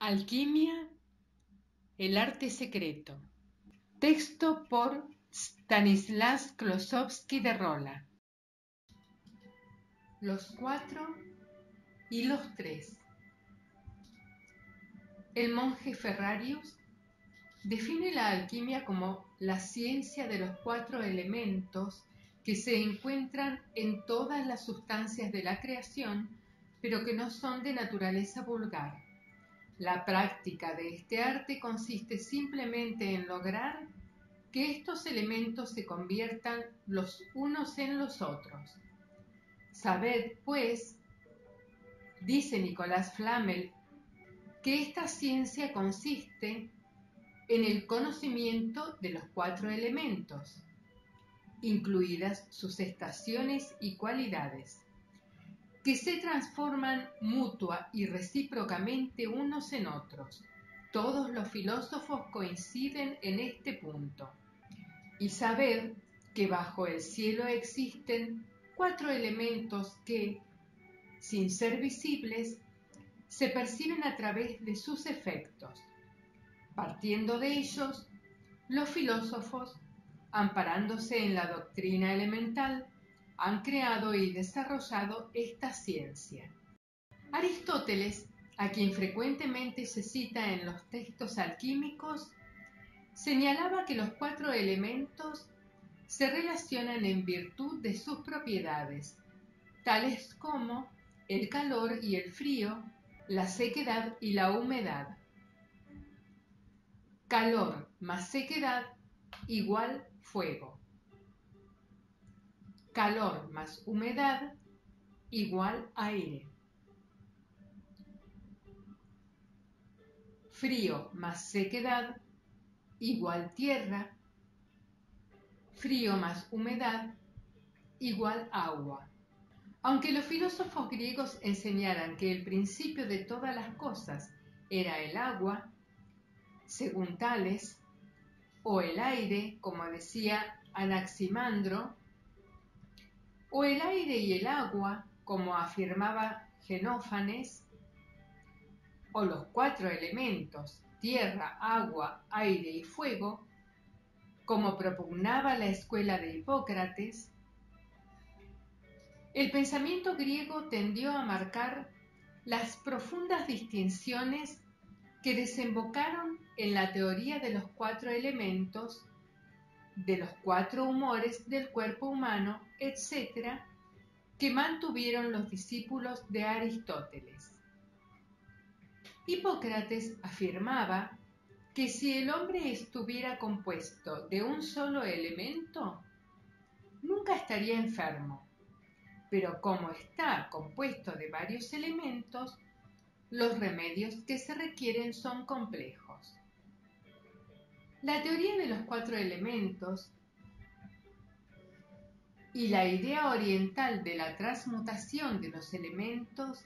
Alquimia, el arte secreto. Texto por Stanislas Klosowski de Rola. Los 4 y los 3. El monje Ferrarius define la alquimia como la ciencia de los 4 elementos que se encuentran en todas las sustancias de la creación, pero que no son de naturaleza vulgar. La práctica de este arte consiste simplemente en lograr que estos elementos se conviertan los unos en los otros. Sabed, pues, dice Nicolas Flamel, que esta ciencia consiste en el conocimiento de los 4 elementos, incluidas sus estaciones y cualidades, que se transforman mutua y recíprocamente unos en otros. Todos los filósofos coinciden en este punto. Y sabed que bajo el cielo existen 4 elementos que, sin ser visibles, se perciben a través de sus efectos. Partiendo de ellos, los filósofos, amparándose en la doctrina elemental, han creado y desarrollado esta ciencia. Aristóteles, a quien frecuentemente se cita en los textos alquímicos, señalaba que los 4 elementos se relacionan en virtud de sus propiedades, tales como el calor y el frío, la sequedad y la humedad. Calor más sequedad igual fuego. Calor más humedad igual aire. Frío más sequedad igual tierra. Frío más humedad igual agua. Aunque los filósofos griegos enseñaran que el principio de todas las cosas era el agua, según Tales, o el aire, como decía Anaximandro, o el aire y el agua, como afirmaba Genófanes, o los 4 elementos, tierra, agua, aire y fuego, como propugnaba la escuela de Hipócrates, el pensamiento griego tendió a marcar las profundas distinciones que desembocaron en la teoría de los 4 elementos, de los 4 humores del cuerpo humano, etc., que mantuvieron los discípulos de Aristóteles. Hipócrates afirmaba que si el hombre estuviera compuesto de un solo elemento, nunca estaría enfermo, pero como está compuesto de varios elementos, los remedios que se requieren son complejos. La teoría de los 4 elementos y la idea oriental de la transmutación de los elementos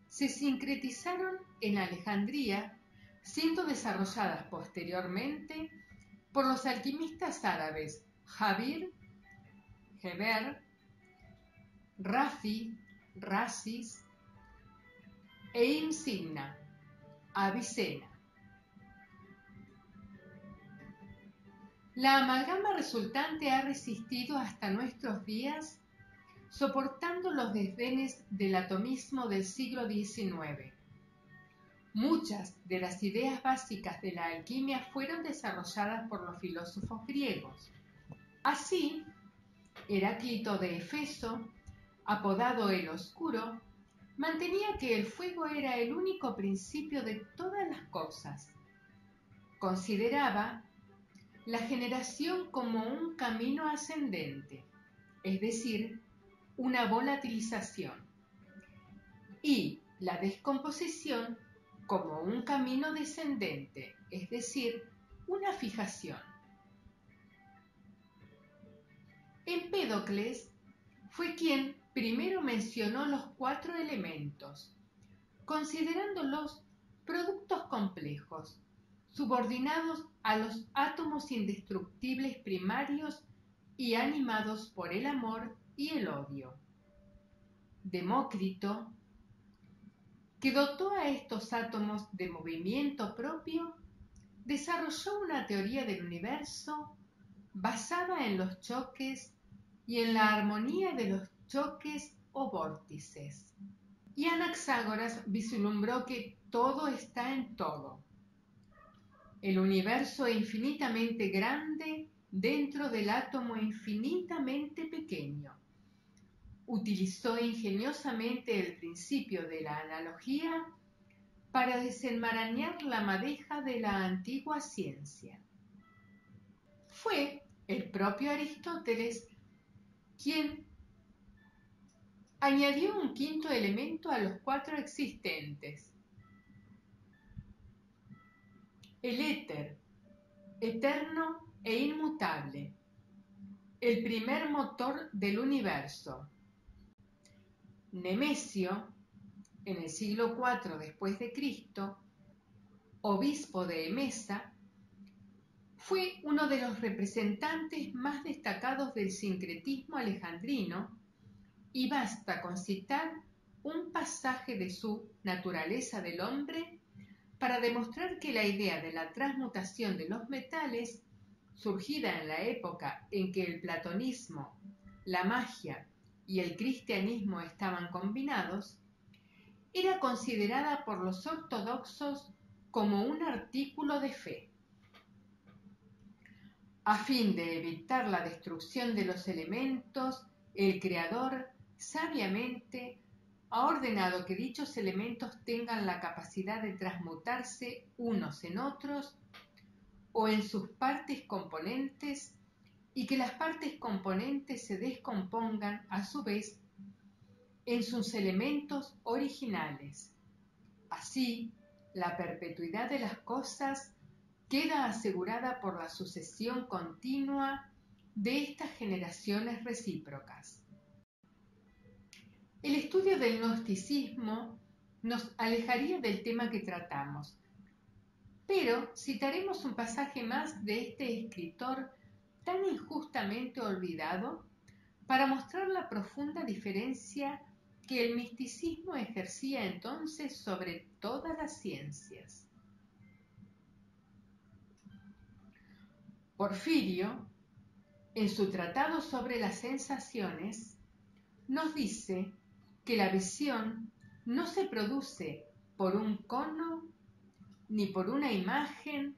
se sincretizaron en Alejandría, siendo desarrolladas posteriormente por los alquimistas árabes Jabir, Geber, Rafi, Rasis e Insigna, Avicena. La amalgama resultante ha resistido hasta nuestros días, soportando los desdenes del atomismo del siglo XIX. Muchas de las ideas básicas de la alquimia fueron desarrolladas por los filósofos griegos. Así, Heráclito de Éfeso, apodado el Oscuro, mantenía que el fuego era el único principio de todas las cosas. Consideraba la generación como un camino ascendente, es decir, una volatilización, y la descomposición como un camino descendente, es decir, una fijación. Empédocles fue quien primero mencionó los 4 elementos, considerándolos productos complejos, subordinados a los átomos indestructibles primarios y animados por el amor y el odio. Demócrito, que dotó a estos átomos de movimiento propio, desarrolló una teoría del universo basada en los choques y en la armonía de los choques o vórtices. Y Anaxágoras vislumbró que todo está en todo. El universo es infinitamente grande dentro del átomo infinitamente pequeño. Utilizó ingeniosamente el principio de la analogía para desenmarañar la madeja de la antigua ciencia. Fue el propio Aristóteles quien añadió un quinto elemento a los 4 existentes: el éter, eterno e inmutable, el primer motor del universo. Nemesio, en el siglo IV después de Cristo, obispo de Emesa, fue uno de los representantes más destacados del sincretismo alejandrino, y basta con citar un pasaje de su Naturaleza del hombre para demostrar que la idea de la transmutación de los metales, surgida en la época en que el platonismo, la magia y el cristianismo estaban combinados, era considerada por los ortodoxos como un artículo de fe. A fin de evitar la destrucción de los elementos, el Creador sabiamente ha ordenado que dichos elementos tengan la capacidad de transmutarse unos en otros o en sus partes componentes, y que las partes componentes se descompongan a su vez en sus elementos originales. Así, la perpetuidad de las cosas queda asegurada por la sucesión continua de estas generaciones recíprocas. El estudio del gnosticismo nos alejaría del tema que tratamos, pero citaremos un pasaje más de este escritor tan injustamente olvidado para mostrar la profunda diferencia que el misticismo ejercía entonces sobre todas las ciencias. Porfirio, en su tratado sobre las sensaciones, nos dice que la visión no se produce por un cono, ni por una imagen,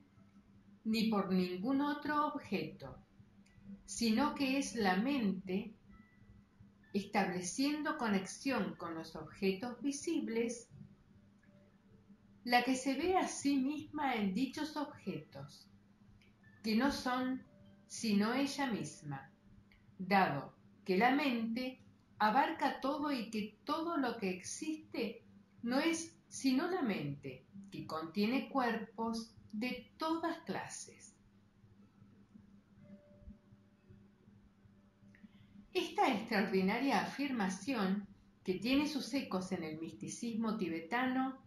ni por ningún otro objeto, sino que es la mente, estableciendo conexión con los objetos visibles, la que se ve a sí misma en dichos objetos, que no son sino ella misma, dado que la mente abarca todo y que todo lo que existe no es sino la mente, que contiene cuerpos de todas clases. Esta extraordinaria afirmación, que tiene sus ecos en el misticismo tibetano,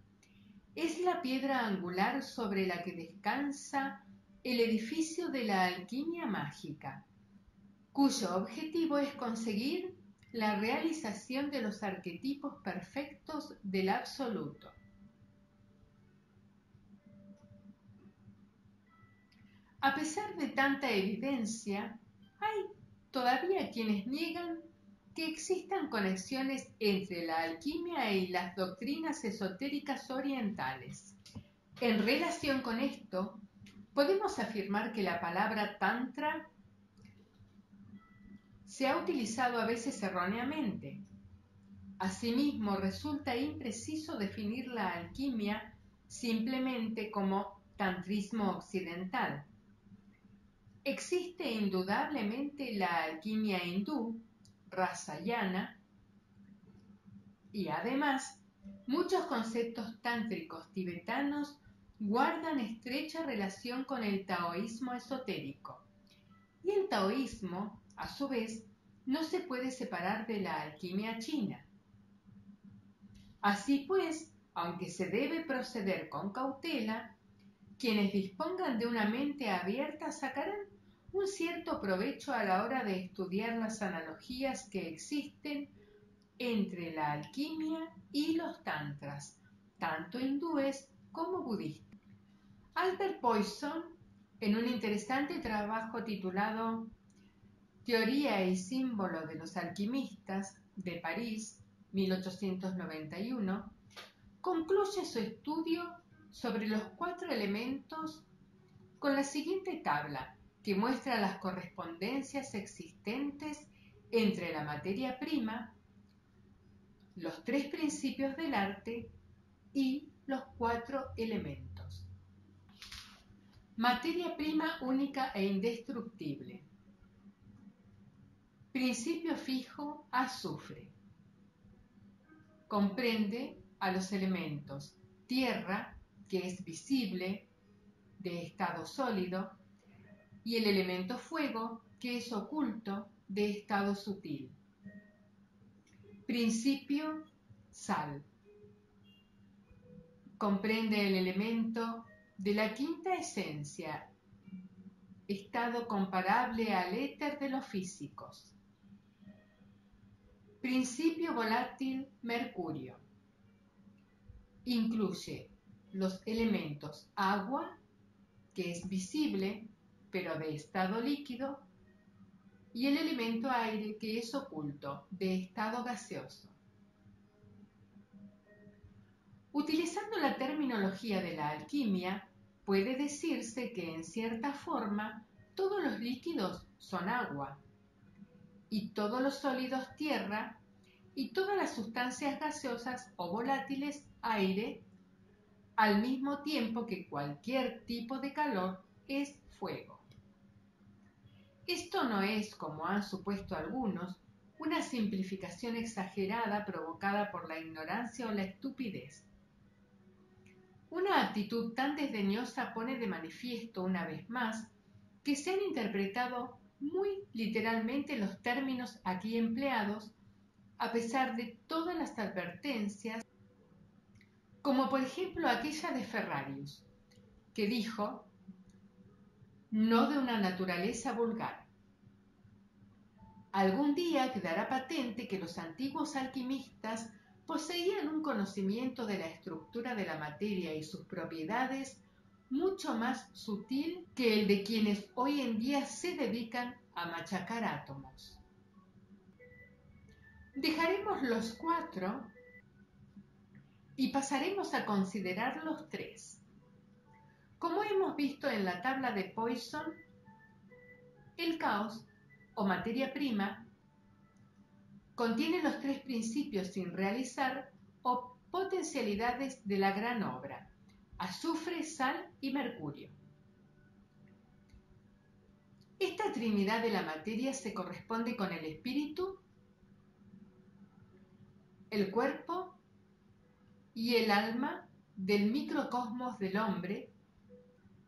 es la piedra angular sobre la que descansa el edificio de la alquimia mágica, cuyo objetivo es conseguir la realización de los arquetipos perfectos del absoluto. A pesar de tanta evidencia, hay todavía quienes niegan que existan conexiones entre la alquimia y las doctrinas esotéricas orientales. En relación con esto, podemos afirmar que la palabra tantra se ha utilizado a veces erróneamente. Asimismo, resulta impreciso definir la alquimia simplemente como tantrismo occidental. Existe indudablemente la alquimia hindú, rasayana, y además muchos conceptos tántricos tibetanos guardan estrecha relación con el taoísmo esotérico, y el taoísmo, a su vez, no se puede separar de la alquimia china. Así pues, aunque se debe proceder con cautela, quienes dispongan de una mente abierta sacarán un cierto provecho a la hora de estudiar las analogías que existen entre la alquimia y los tantras, tanto hindúes como budistas. Albert Poisson, en un interesante trabajo titulado Teoría y símbolo de los alquimistas, de París, 1891, concluye su estudio sobre los 4 elementos con la siguiente tabla, que muestra las correspondencias existentes entre la materia prima, los 3 principios del arte y los 4 elementos. Materia prima única e indestructible. Principio fijo, azufre. Comprende a los elementos tierra, que es visible, de estado sólido, y el elemento fuego, que es oculto, de estado sutil. Principio sal. Comprende el elemento de la quinta esencia, estado comparable al éter de los físicos. Principio volátil mercurio. Incluye los elementos agua, que es visible, pero de estado líquido, y el elemento aire, que es oculto, de estado gaseoso. Utilizando la terminología de la alquimia, puede decirse que en cierta forma todos los líquidos son agua, y todos los sólidos tierra, y todas las sustancias gaseosas o volátiles aire, al mismo tiempo que cualquier tipo de calor es fuego. Esto no es, como han supuesto algunos, una simplificación exagerada provocada por la ignorancia o la estupidez. Una actitud tan desdeñosa pone de manifiesto una vez más que se han interpretado muy literalmente los términos aquí empleados, a pesar de todas las advertencias, como por ejemplo aquella de Ferrarius, que dijo: no de una naturaleza vulgar. Algún día quedará patente que los antiguos alquimistas poseían un conocimiento de la estructura de la materia y sus propiedades mucho más sutil que el de quienes hoy en día se dedican a machacar átomos. Dejaremos los 4 y pasaremos a considerar los 3. Como hemos visto en la tabla de Poisson, el caos, o materia prima, contiene los 3 principios sin realizar o potencialidades de la gran obra: azufre, sal y mercurio. Esta trinidad de la materia se corresponde con el espíritu, el cuerpo y el alma del microcosmos del hombre,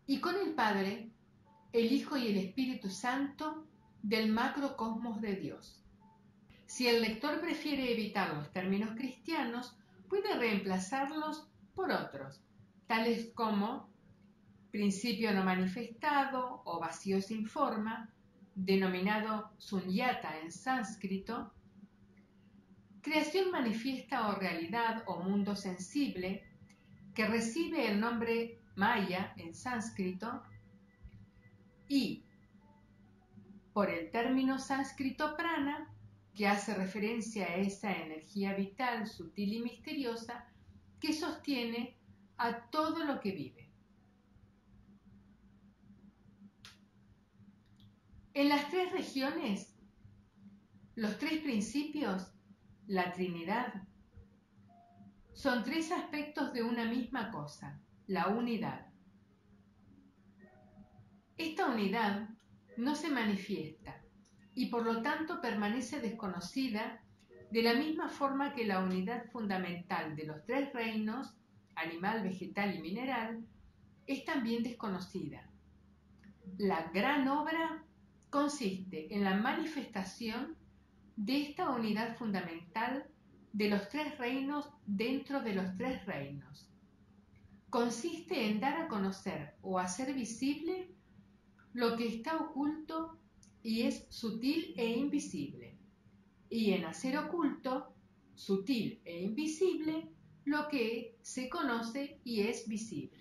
y con el Padre, el Hijo y el Espíritu Santo del macrocosmos de Dios. Si el lector prefiere evitar los términos cristianos, puede reemplazarlos por otros, tales como principio no manifestado o vacío sin forma, denominado sunyata en sánscrito, creación manifiesta o realidad o mundo sensible, que recibe el nombre maya en sánscrito, y por el término sánscrito prana, que hace referencia a esa energía vital, sutil y misteriosa que sostiene a todo lo que vive. En las 3 regiones, los 3 principios, la Trinidad, son 3 aspectos de una misma cosa, la unidad. Esta unidad no se manifiesta y por lo tanto permanece desconocida de la misma forma que la unidad fundamental de los 3 reinos, animal, vegetal y mineral, es también desconocida. La gran obra consiste en la manifestación de esta unidad fundamental de los 3 reinos dentro de los 3 reinos. Consiste en dar a conocer o hacer visible lo que está oculto y es sutil e invisible, y en hacer oculto, sutil e invisible, lo que se conoce y es visible.